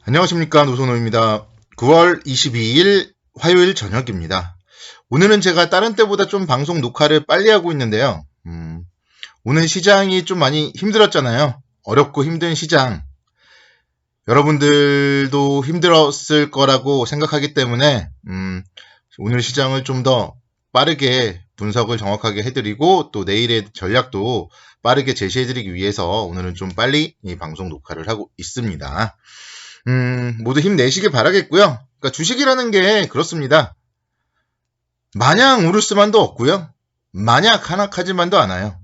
안녕하십니까, 노선호입니다. 9월 22일 화요일 저녁입니다. 오늘은 제가 다른 때보다 좀 방송 녹화를 빨리 하고 있는데요. 오늘 시장이 좀 많이 힘들었잖아요. 어렵고 힘든 시장. 여러분들도 힘들었을 거라고 생각하기 때문에 오늘 시장을 좀 더 빠르게 분석을 정확하게 해드리고 또 내일의 전략도 빠르게 제시해드리기 위해서 오늘은 좀 빨리 이 방송 녹화를 하고 있습니다. 모두 힘내시길 바라겠고요. 그러니까 주식이라는 게 그렇습니다. 마냥 오를 수만도 없고요. 마냥 하락하지만도 않아요.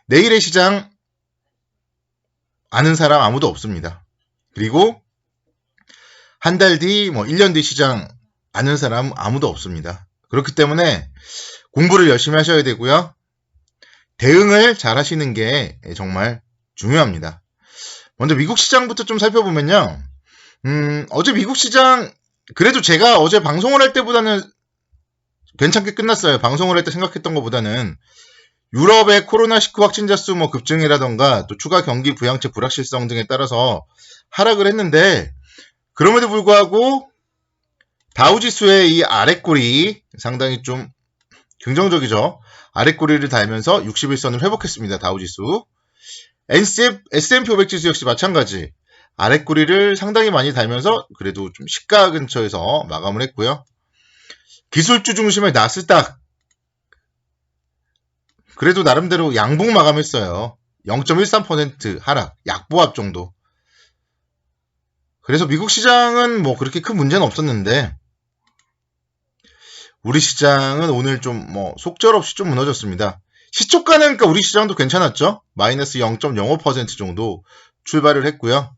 내일의 시장 아는 사람 아무도 없습니다. 그리고 한 달 뒤, 1년 뒤 시장 아는 사람 아무도 없습니다. 그렇기 때문에 공부를 열심히 하셔야 되고요. 대응을 잘 하시는 게 정말 중요합니다. 먼저 미국 시장부터 좀 살펴보면요. 어제 미국 시장, 그래도 제가 어제 방송을 할 때보다는 괜찮게 끝났어요. 방송을 할 때 생각했던 것보다는. 유럽의 코로나19 확진자 수 급증이라던가 또 추가 경기 부양책 불확실성 등에 따라서 하락을 했는데, 그럼에도 불구하고 다우지수의 이 아랫골이 상당히 좀 긍정적이죠. 아랫골이를 달면서 61선을 회복했습니다. 다우지수. S&P 500 지수 역시 마찬가지. 아랫구리를 상당히 많이 달면서 그래도 좀 시가 근처에서 마감을 했고요. 기술주 중심의 나스닥. 그래도 나름대로 양봉 마감했어요. 0.13% 하락, 약보합 정도. 그래서 미국 시장은 그렇게 큰 문제는 없었는데 우리 시장은 오늘 좀 속절없이 좀 무너졌습니다. 시초가는 그러니까 우리 시장도 괜찮았죠. 마이너스 0.05% 정도 출발을 했고요.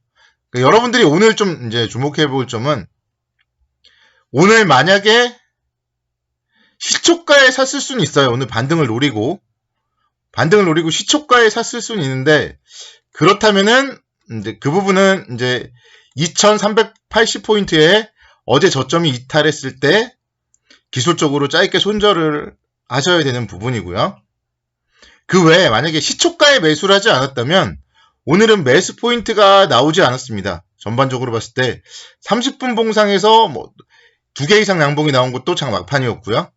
그러니까 여러분들이 오늘 좀 이제 주목해 볼 점은 오늘 만약에 시초가에 샀을 수는 있어요. 오늘 반등을 노리고 시초가에 샀을 수는 있는데 그렇다면은 이제 그 부분은 이제 2380포인트에 어제 저점이 이탈했을 때 기술적으로 짧게 손절을 하셔야 되는 부분이고요. 그 외에 만약에 시초가에 매수를 하지 않았다면 오늘은 매수 포인트가 나오지 않았습니다. 전반적으로 봤을 때 30분 봉상에서 2개 이상 양봉이 나온 것도 장 막판이었고요.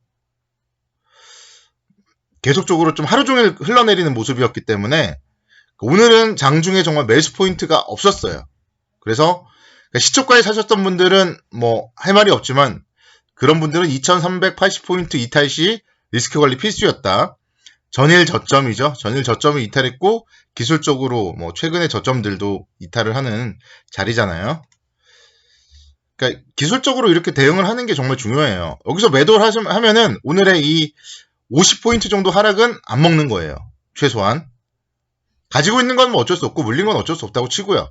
계속적으로 좀 하루 종일 흘러내리는 모습이었기 때문에 오늘은 장중에 정말 매수 포인트가 없었어요. 그래서 시초가에 사셨던 분들은 할 말이 없지만 그런 분들은 2380포인트 이탈 시 리스크 관리 필수였다. 전일 저점이죠. 전일 저점을 이탈했고 기술적으로 최근의 저점들도 이탈을 하는 자리잖아요. 그러니까 기술적으로 이렇게 대응을 하는 게 정말 중요해요. 여기서 매도를 하면은 오늘의 이 50포인트 정도 하락은 안 먹는 거예요. 최소한. 가지고 있는 건 어쩔 수 없고 물린 건 어쩔 수 없다고 치고요.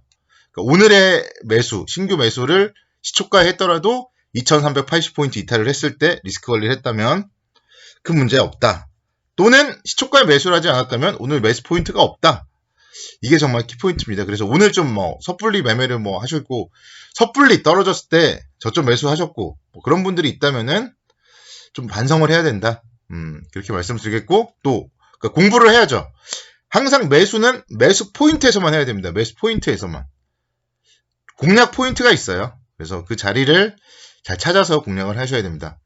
그러니까 오늘의 매수, 신규 매수를 시초가에 했더라도 2380포인트 이탈을 했을 때 리스크 관리를 했다면 큰 문제 없다. 또는 시초가에 매수를 하지 않았다면 오늘 매수 포인트가 없다. 이게 정말 키포인트입니다. 그래서 오늘 좀 섣불리 매매를 하셨고 섣불리 떨어졌을 때 저점 매수하셨고 그런 분들이 있다면은 좀 반성을 해야 된다. 그렇게 말씀드리겠고 또 그러니까 공부를 해야죠. 항상 매수는 매수 포인트에서만 해야 됩니다. 매수 포인트에서만. 공략 포인트가 있어요. 그래서 그 자리를 잘 찾아서 공략을 하셔야 됩니다.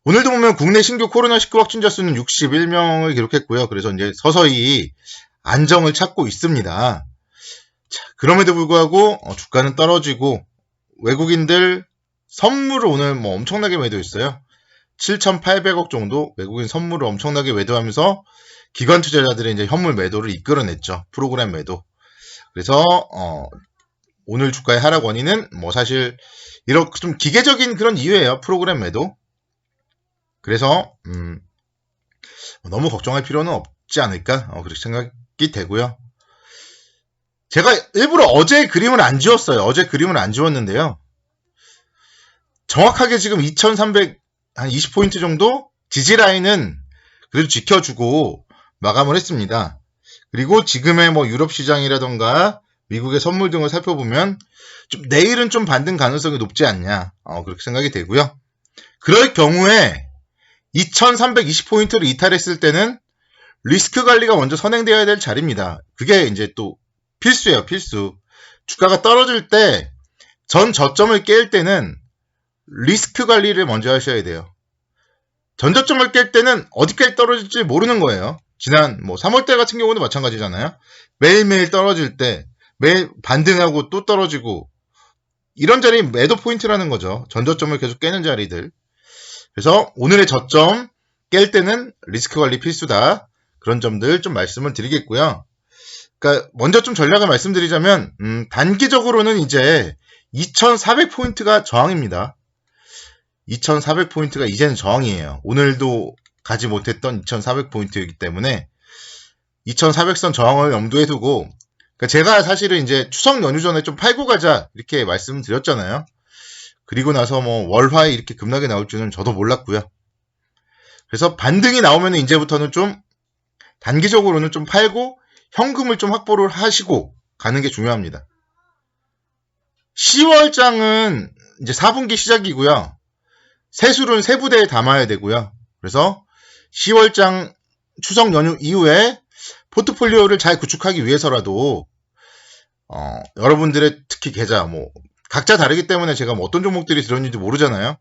오늘도 보면 국내 신규 코로나19 확진자 수는 61명을 기록했고요. 그래서 이제 서서히 안정을 찾고 있습니다. 자, 그럼에도 불구하고 주가는 떨어지고 외국인들 선물을 오늘 엄청나게 매도했어요. 7,800억 정도 외국인 선물을 엄청나게 매도하면서 기관 투자자들의 이제 현물 매도를 이끌어냈죠. 프로그램 매도. 그래서 오늘 주가의 하락 원인은 사실 이렇게 좀 기계적인 그런 이유예요. 프로그램 매도. 그래서 너무 걱정할 필요는 없지 않을까 그렇게 생각이 되고요. 제가 일부러 어제 그림을 안 지웠어요. 어제 그림을 안 지웠는데요. 정확하게 지금 2300 한 20포인트 정도 지지 라인은 그래도 지켜주고 마감을 했습니다. 그리고 지금의 유럽 시장이라던가 미국의 선물 등을 살펴보면 좀 내일은 좀 반등 가능성이 높지 않냐 그렇게 생각이 되고요. 그럴 경우에 2320포인트를 이탈했을 때는 리스크 관리가 먼저 선행되어야 될 자리입니다. 그게 이제 또 필수예요, 필수. 주가가 떨어질 때 전 저점을 깰 때는 리스크 관리를 먼저 하셔야 돼요. 전 저점을 깰 때는 어디까지 떨어질지 모르는 거예요. 지난 3월달 같은 경우도 마찬가지잖아요. 매일매일 떨어질 때 매일 반등하고 또 떨어지고 이런 자리 매도 포인트라는 거죠. 전 저점을 계속 깨는 자리들. 그래서 오늘의 저점 깰 때는 리스크 관리 필수다. 그런 점들 좀 말씀을 드리겠고요. 그러니까 먼저 좀 전략을 말씀드리자면 단기적으로는 이제 2400포인트가 저항입니다. 2400포인트가 이제는 저항이에요. 오늘도 가지 못했던 2400포인트이기 때문에 2400선 저항을 염두에 두고, 그러니까 제가 사실은 이제 추석 연휴 전에 좀 팔고 가자 이렇게 말씀드렸잖아요. 그리고 나서 월화에 이렇게 급락이 나올 줄은 저도 몰랐고요. 그래서 반등이 나오면 이제부터는 좀 단기적으로는 좀 팔고 현금을 좀 확보를 하시고 가는 게 중요합니다. 10월장은 이제 4분기 시작이고요. 세술은 세 부대에 담아야 되고요. 그래서 10월장 추석 연휴 이후에 포트폴리오를 잘 구축하기 위해서라도 여러분들의 특히 계좌 각자 다르기 때문에 제가 어떤 종목들이 들었는지 모르잖아요.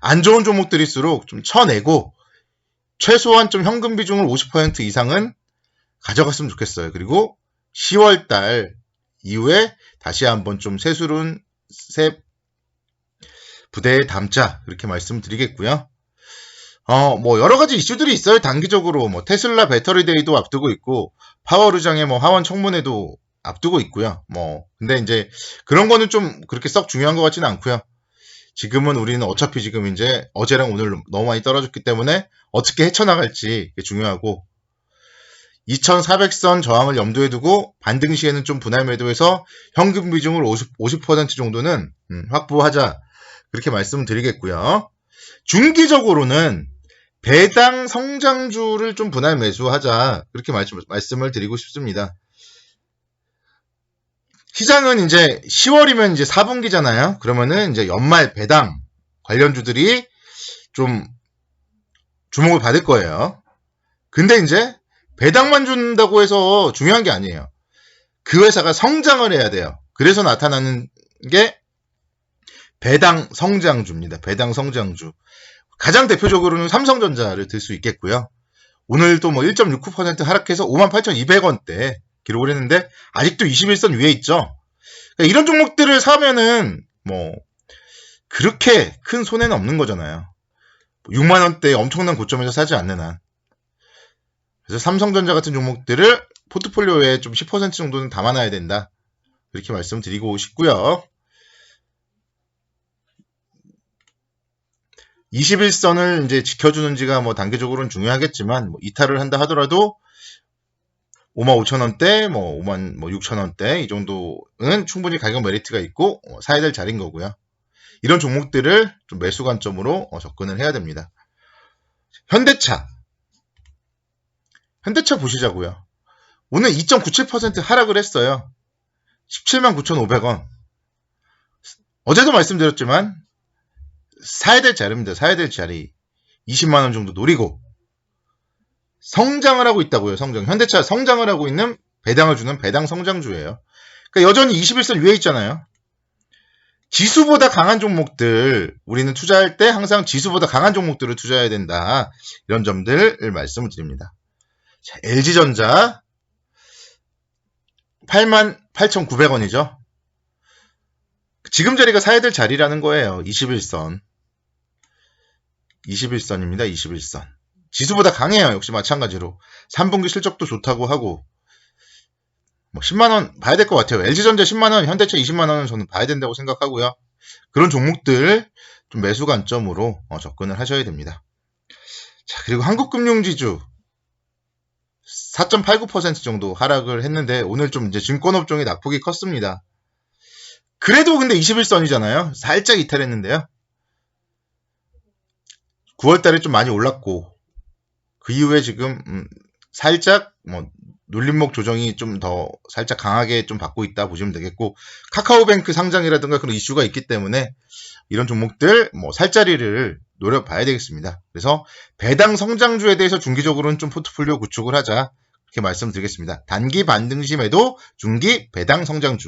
안 좋은 종목들일수록 좀 쳐내고 최소한 좀 현금 비중을 50% 이상은 가져갔으면 좋겠어요. 그리고 10월달 이후에 다시 한번 좀 세술은 세 부대에 담자 그렇게 말씀드리겠고요. 여러 가지 이슈들이 있어요. 단기적으로 테슬라 배터리 데이도 앞두고 있고 파워르장의 하원 청문회도 앞두고 있고요. 근데 이제 그런 거는 좀 그렇게 썩 중요한 것 같지는 않고요. 지금은 우리는 어차피 지금 이제 어제랑 오늘 너무 많이 떨어졌기 때문에 어떻게 헤쳐나갈지 중요하고 2400선 저항을 염두에 두고 반등 시에는 좀 분할 매도해서 현금 비중을 50% 정도는 확보하자 그렇게 말씀드리겠고요. 중기적으로는 배당 성장주를 좀 분할 매수하자 그렇게 말씀을 드리고 싶습니다. 시장은 이제 10월이면 이제 4분기잖아요. 그러면은 이제 연말 배당 관련주들이 좀 주목을 받을 거예요. 근데 이제 배당만 준다고 해서 중요한 게 아니에요. 그 회사가 성장을 해야 돼요. 그래서 나타나는 게 배당 성장주입니다. 배당 성장주. 가장 대표적으로는 삼성전자를 들 수 있겠고요. 오늘도 1.69% 하락해서 58,200원대 기록을 했는데 아직도 21선 위에 있죠. 그러니까 이런 종목들을 사면은 그렇게 큰 손해는 없는 거잖아요. 6만원대 엄청난 고점에서 사지 않는 한. 그래서 삼성전자 같은 종목들을 포트폴리오에 좀 10% 정도는 담아놔야 된다. 이렇게 말씀드리고 싶고요. 21선을 이제 지켜주는지가 단기적으로는 중요하겠지만 이탈을 한다 하더라도 55,000원대, 56,000원대 이 정도는 충분히 가격 메리트가 있고 사야 될 자리인 거고요. 이런 종목들을 좀 매수 관점으로 접근을 해야 됩니다. 현대차 보시자고요. 오늘 2.97% 하락을 했어요. 179,500원. 어제도 말씀드렸지만 사야 될 자리입니다. 사야 될 자리. 20만원 정도 노리고 성장을 하고 있다고요. 현대차 성장을 하고 있는 배당을 주는 배당 성장주예요. 그러니까 여전히 21선 위에 있잖아요. 지수보다 강한 종목들 우리는 투자할 때 항상 지수보다 강한 종목들을 투자해야 된다. 이런 점들을 말씀을 드립니다. 자, LG전자 88,900원이죠. 지금 자리가 사야 될 자리라는 거예요. 21선. 21선입니다. 21선. 지수보다 강해요. 역시 마찬가지로. 3분기 실적도 좋다고 하고 10만원 봐야 될 것 같아요. LG전자 10만원, 현대차 20만원은 저는 봐야 된다고 생각하고요. 그런 종목들 좀 매수 관점으로 접근을 하셔야 됩니다. 자, 그리고 한국금융지주 4.89% 정도 하락을 했는데 오늘 좀 이제 증권업종의 낙폭이 컸습니다. 그래도 근데 21선이잖아요. 살짝 이탈했는데요. 9월달에 좀 많이 올랐고 그 이후에 지금 살짝 눌림목 조정이 좀 더 살짝 강하게 좀 받고 있다 보시면 되겠고 카카오뱅크 상장이라든가 그런 이슈가 있기 때문에 이런 종목들 살자리를 노려봐야 되겠습니다. 그래서 배당 성장주에 대해서 중기적으로는 좀 포트폴리오 구축을 하자 이렇게 말씀드리겠습니다. 단기 반등심에도 중기 배당 성장주